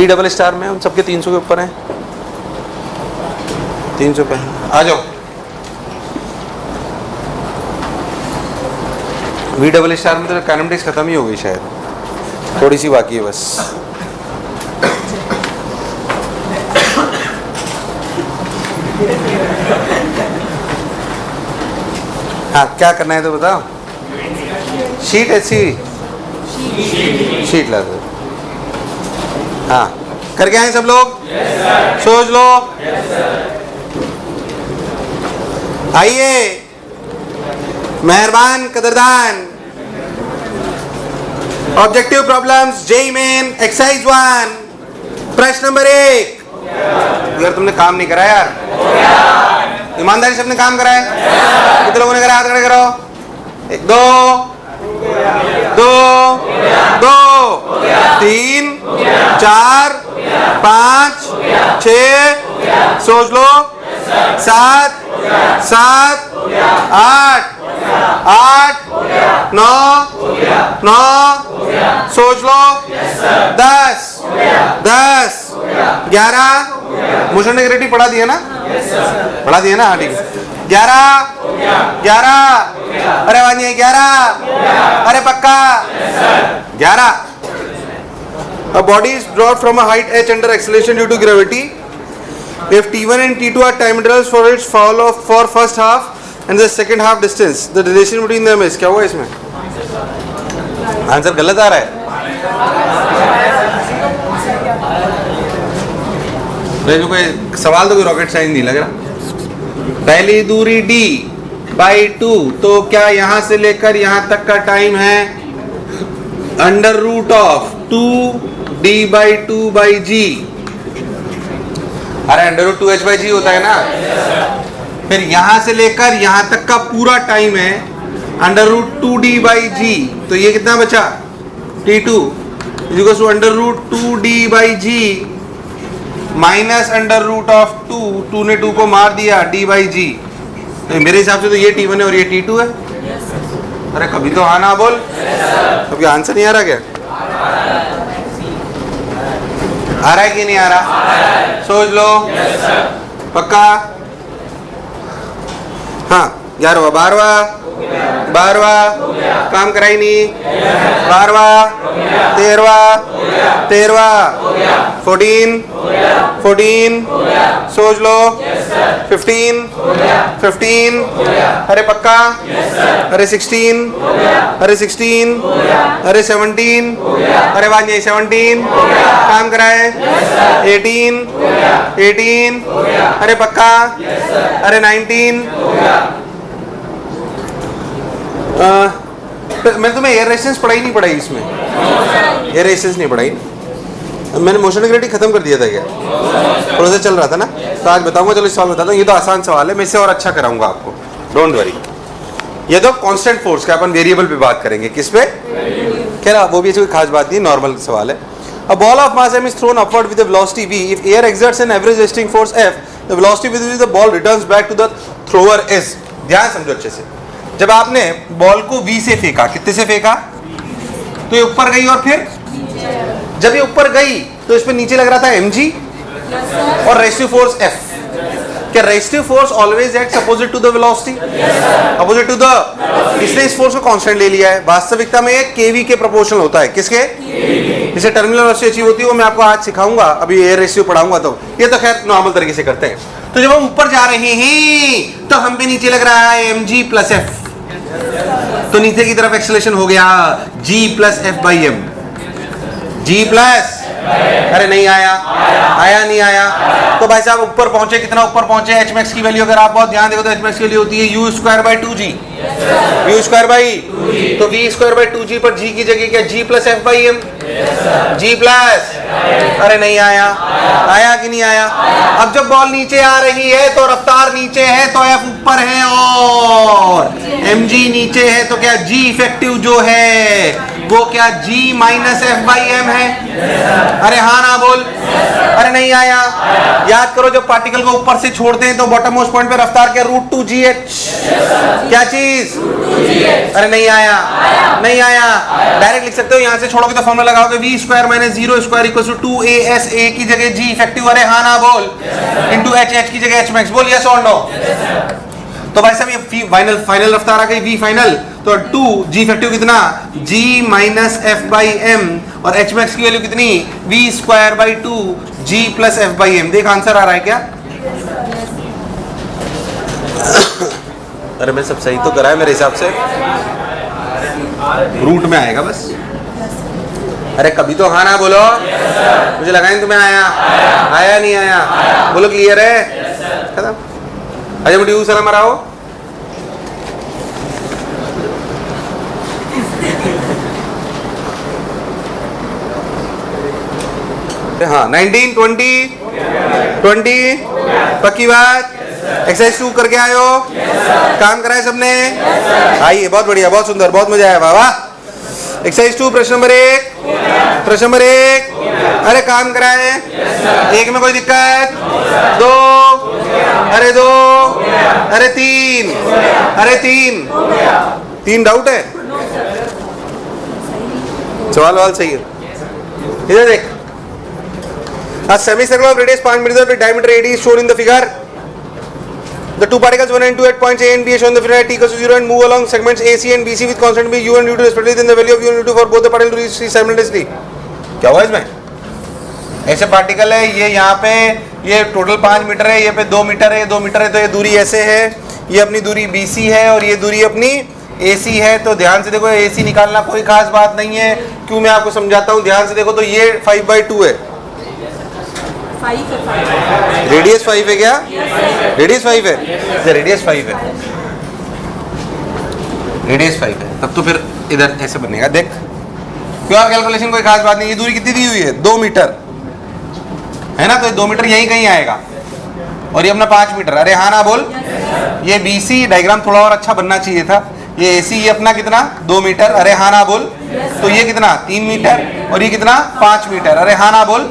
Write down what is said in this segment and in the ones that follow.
Double star में उन सबके 300 के ऊपर हैं, 300 पे आ जाओ। वी डबल स्टार में तो काइनेमेटिक्स खत्म ही हो गई शायद, थोड़ी सी बाकी है बस। हाँ क्या करना है तो बताओ। शीट ऐसी शीट ला दो। हाँ करके आए सब लोग? yes, सोच लो। yes, आइए मेहरबान कदरदान। Objective problems JEE Main exercise 1 प्रश्न नंबर 1। यार तुमने काम नहीं करा यार, ईमानदारी से अपने काम कराए? कितने लोगों ने करा? हाथ खड़े करो। 1 2 2 2 3 4 5 6 सोच लो 7 7 8 8 9 9 सोच लो 10 10 11 मोशन नेगेटिव पढ़ा दिया ना? पढ़ा दिया ना? हाँ ठीक है। 11 11 अरे वानी 11 अरे पक्का 11। A body is dropped from a height h under acceleration due to gravity. If t1 and t2 are time intervals for its fall off for first half and the second half distance, the relation between them is क्या हुआ इसमें? Answer गलत आ रहा है। कोई सवाल तो कोई रॉकेट साइंस नहीं लग रहा। पहली दूरी d बाई 2, तो क्या यहां से लेकर यहां तक का टाइम है under root of 2d by 2 by g. अरे अंडर रूट 2h बाई जी होता है ना। फिर यहां से लेकर यहां तक का पूरा टाइम है अंडर रूट 2d बाई जी, तो ये कितना बचा? t2 equal to under root 2d by g minus under root of 2 ने 2 को मार दिया d बाई जी। तो मेरे हिसाब से तो ये t1 है और ये t2 है। अरे कभी तो हाँ ना बोल। कभी आंसर नहीं आ रहा क्या? आ रहा है कि नहीं आ रहा? सोच लो। पक्का? हाँ 11वां 12वां काम कराई नहीं। 12वां 13वां 14 सोच लो। 15 अरे पक्का? अरे 16 अरे 17 अरे बात यही 17 काम कराए। 18 अरे पक्का? अरे 19 मैंने तुम्हें एयर रेजिस्टेंस पढ़ाई नहीं पढ़ाई इसमें? एयर रेजिस्टेंस नहीं पढ़ाई। मैंने मोशन नेगेटिव खत्म कर दिया था क्या? थोड़ा सा चल रहा था ना, तो आज बताऊंगा। चलो इस सवाल बताता हूँ, ये तो आसान सवाल है, मैं इससे और अच्छा कराऊंगा आपको, डोंट वरी। ये तो कांस्टेंट फोर्स का अपन वेरिएबल पे बात करेंगे। किस पे? खैर वो भी कोई खास बात नहीं, नॉर्मल सवाल है। A ball of mass m is thrown upward with a velocity v. If air exerts an average resisting force F, the velocity with which the ball returns back to the thrower is. ध्यान समझो अच्छे से। जब आपने ball को v से फेंका, कितने से फेंका? तो ये ऊपर गई और फिर जब ये ऊपर गई तो इसमें नीचे लग रहा था mg और रेस्टिव फोर्स F। क्या resistive force always acts opposite to the velocity? Opposite to the, इसलिए इस फोर्स को कांस्टेंट ले लिया है। वास्तविकता में ये kv के प्रोपोर्शनल होता है। किसके? जिसे टर्मिनल वेलोसिटी अचीव होती है वो मैं आपको आज सिखाऊंगा, अभी एयर रेशियो पढ़ाऊंगा। तो ये तो खैर नॉर्मल तरीके से करते हैं। तो जब हम ऊपर जा रहे हैं तो हम पे नीचे लग रहा है mg प्लस f, तो नीचे की तरफ एक्सेलरेशन हो गया g plus f by m। g plus, अरे नहीं आया, आया नहीं आया। तो भाई साहब ऊपर पहुंचे, कितना ऊपर पहुंचे? h max की वैल्यू अगर आप बहुत ध्यान देखो तो h max की वैल्यू होती है u square by 2g। u square by, तो v स्क्वायर बाई 2g पर g की जगह क्या? g plus f by m। g plus, अरे नहीं आया, आया कि नहीं आया? अब जब बॉल नीचे आ रही है तो रफ्तार नीचे है तो f ऊपर है और mg नीचे है, तो क्या g इफेक्टिव जो है वो क्या G minus F by M है? अरे हाँ ना बोल। अरे नहीं आया। याद करो जब पार्टिकल को ऊपर से छोड़ते हैं तो बॉटम मोस्ट पॉइंट पे रफ्तार क्या? √2gh। क्या चीज? अरे नहीं आया, नहीं आया। डायरेक्ट लिख सकते हो, यहां से छोड़ोगे तो फॉर्मूला लगाओगे v² minus 0² equal to 2as a की जगह g इफेक्टिव, अरे हाँ ना बोल, इंटू h की जगह h मैक्स। बोल यस और नो। तो भाई साहब ये फाइनल रफ्तार आ गई v फाइनल, तो 2 g इफेक्टिव कितना? g minus F by M, और h मैक्स की वैल्यू कितनी? v² by 2 g plus F by M. देख आंसर आ रहा है क्या? अरे मैं सब सही तो करा है मेरे हिसाब से, रूट में आएगा बस। अरे कभी तो हाँ ना बोलो। मुझे लगा नहीं तुम्हें आया। आया नहीं आया? बोलो क्लियर है? खत्म। अजय मुझे सलाम मराओ। हाँ 19 20 पक्की बात। एक्सरसाइज 2 करके आए हो? काम कराए सबने? आइए, बहुत बढ़िया, बहुत सुंदर, बहुत मजा आया बाबा। एक्सरसाइज 2 प्रश्न नंबर 1। अरे काम कराए? 1 में कोई दिक्कत? 2, अरे 2, अरे 3, अरे 3 डाउट है? सवाल सही है। इधर देख, a semicircle of radius 5 meters with diameter AD is shown in the figure. The two particles 1 and 2 at points A and B are shown in the figure at t equals to 0 and move along segments AC and BC with constant b u and u2 respectively. Then the value of u and u2 for both the particles to reach simultaneously. क्या हुआ इसमें? ऐसे particle है, ये यहाँ पे ये total 5 metre है, ये पे 2 मीटर है, 2 मीटर है, तो ये दूरी ऐसे है, ये अपनी दूरी BC है और ये दूरी अपनी AC है। तो ध्यान से देखो, AC निकालना कोई खास बात नहीं है, क्यों मैं आपको समझाता हूँ। ध्यान से देखो तो ये 5/2 है, रेडियस 5 है क्या? रेडियस 5 है, रेडियस 5 है, रेडियस 5 है, तब तो फिर इधर ऐसे बनेगा। देख क्यों कैलकुलेशन कोई खास बात नहीं। ये दूरी कितनी दी हुई है? 2 मीटर है ना, तो 2 मीटर यहीं कहीं आएगा और ये अपना 5 मीटर। अरे हाँ ना बोल। ये BC डायग्राम थोड़ा और अच्छा बनना चाहिए था। ये AC ये अपना कितना? 2 मीटर। अरे हाँ ना बोल। तो ये कितना? 3 मीटर और ये कितना? 5 मीटर। अरे हाँ ना बोल।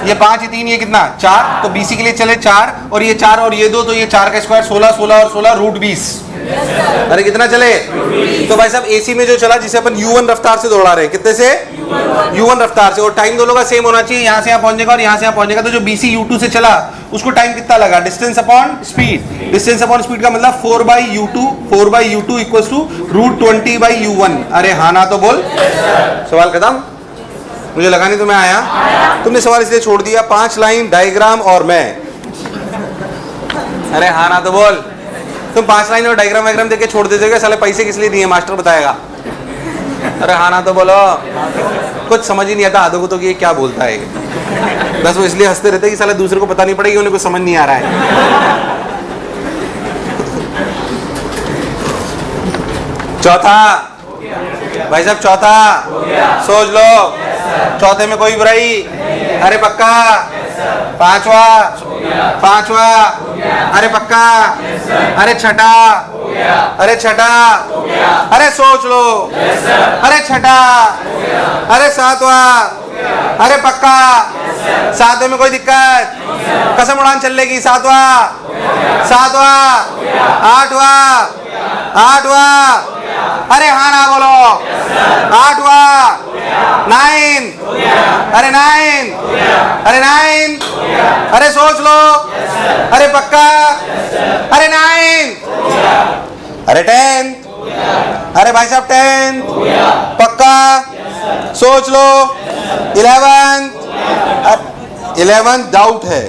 ये 5 ये 3 ये कितना? 4। तो BC के लिए चले 4 और ये 4 और ये 2, तो ये 4 का स्क्वायर 16, 16 और 16 √20। अरे कितना चले? तो भाई साहब AC में जो चला, जिसे अपन U1 रफ्तार से दौड़ा रहे हैं, कितने से? U1 रफ्तार से, और टाइम दोनों का सेम होना चाहिए। यहाँ से यहाँ पहुंचेगा और यहाँ से यहाँ पहुंचेगा, तो जो BC U2 से चला उसको टाइम कितना लगा? Distance upon speed. Distance upon speed का मतलब 4/U2 इक्वल्स टू √20/U1। अरे हाँ ना तो बोल। सवाल खत्म। मुझे लगा नहीं तुम्हें आया। तुमने सवाल इसलिए छोड़ दिया, 5 लाइन डायग्राम और मैं। अरे हाँ ना तो बोल। तुम 5 लाइन और डायग्राम वायग्राम देके छोड़ देते, साले पैसे किस लिए दिए? मास्टर बताएगा। अरे हाँ ना तो बोलो। कुछ समझ ही नहीं आता आधो को तो कि ये क्या बोलता है। बस वो इसलिए हंसते रहते कि साले दूसरे को पता नहीं पड़ेगी, उन्हें कुछ समझ नहीं आ रहा है। चौथा भाई साहब, चौथा सोच लो। चौथे में कोई बुराई? अरे पक्का। पांचवा अरे पक्का। अरे छठा, अरे छठा, अरे सोच लो। अरे छठा, अरे सातवां, अरे पक्का। 7वें में कोई दिक्कत? कसम उड़ान चल लेगी। 7वां, 8वां, अरे हाँ ना बोलो। 8वां, 9, अरे 9, अरे सोच लो। अरे पक्का। अरे 9, अरे 10, अरे भाई साहब 10 पक्का। सोच लो। 11 डाउट है।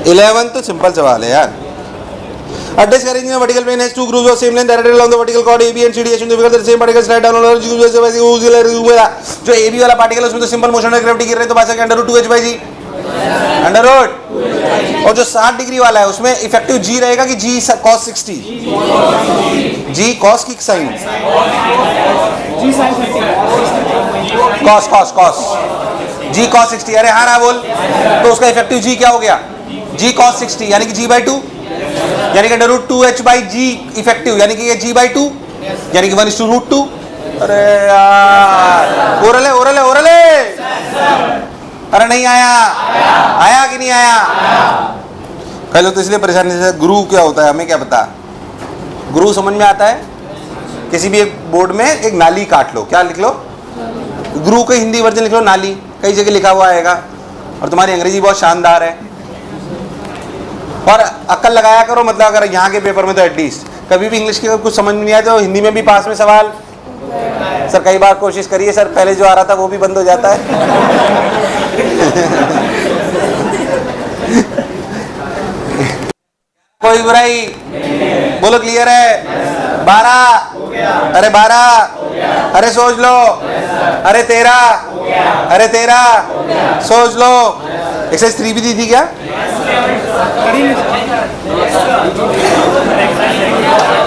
11 तो सिंपल सवाल है यार। A disk arranged in a vertical plane has two grooves of same length directed along the vertical chord AB and CD. Assume the figure that the same particle slide down along जो AB वाला particle है उसमें तो simple motion में gravity गिर रही है, तो भाई साहब √2h/g √. और जो 60 डिग्री वाला है उसमें इफेक्टिव G रहेगा कि G cos 60? G cos की साइन? cos G cos 60। अरे हाँ ना बोल। तो उसका इफेक्टिव G क्या हो गया? G cos 60 यानी कि G/2, यानी कि √2h/g इफेक्टिव, यानी कि ये G/2 यानी कि 1:√2। अरे यार, ओरल है, ओरल है, ओरल है। अरे नहीं आया, आया कि नहीं आया? कई लोग तो इसलिए परेशानी से, गुरु क्या होता है हमें क्या पता। गुरु समझ में आता है, किसी भी एक बोर्ड में एक नाली काट लो, क्या लिख लो? गुरु का हिंदी वर्जन लिख लो नाली, कई जगह लिखा हुआ आएगा। और तुम्हारी अंग्रेजी बहुत शानदार है। और अक्ल लगाया करो, मतलब अगर यहाँ के पेपर में तो एटलीस्ट कभी भी इंग्लिश की कुछ समझ में नहीं आया तो हिंदी में भी पास में सवाल। सर कई बार कोशिश करिए सर, पहले जो आ रहा था वो भी बंद हो जाता है। कोई बुराई बोलो, क्लियर है? 12, अरे 12, अरे सोच लो, अरे 13, अरे 13, सोच लो। एक्सरसाइज 3 भी दी थी क्या?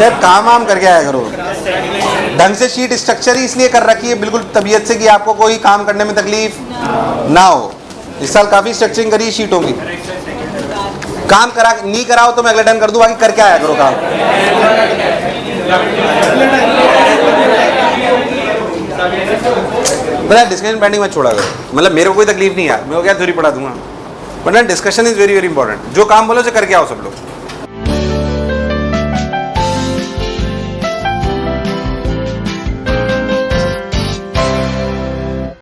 यार काम वाम करके आया करो ढंग से। शीट स्ट्रक्चर ही इसलिए कर रखी है बिल्कुल तबीयत से कि आपको कोई काम करने में तकलीफ ना हो। इस साल काफी स्ट्रक्चरिंग करी शीटों की। काम करा नहीं कराओ तो मैं अगले टाइम कर दूं, बाकी करके आया करो काम। मतलब डिस्कशन पेंडिंग में छोड़ा करो, मतलब मेरे को कोई तकलीफ नहीं है, मैं क्या थोड़ी पढ़ा दूंगा, वरना discussion is very very important. जो काम बोलो उसे करके आओ सब लोग।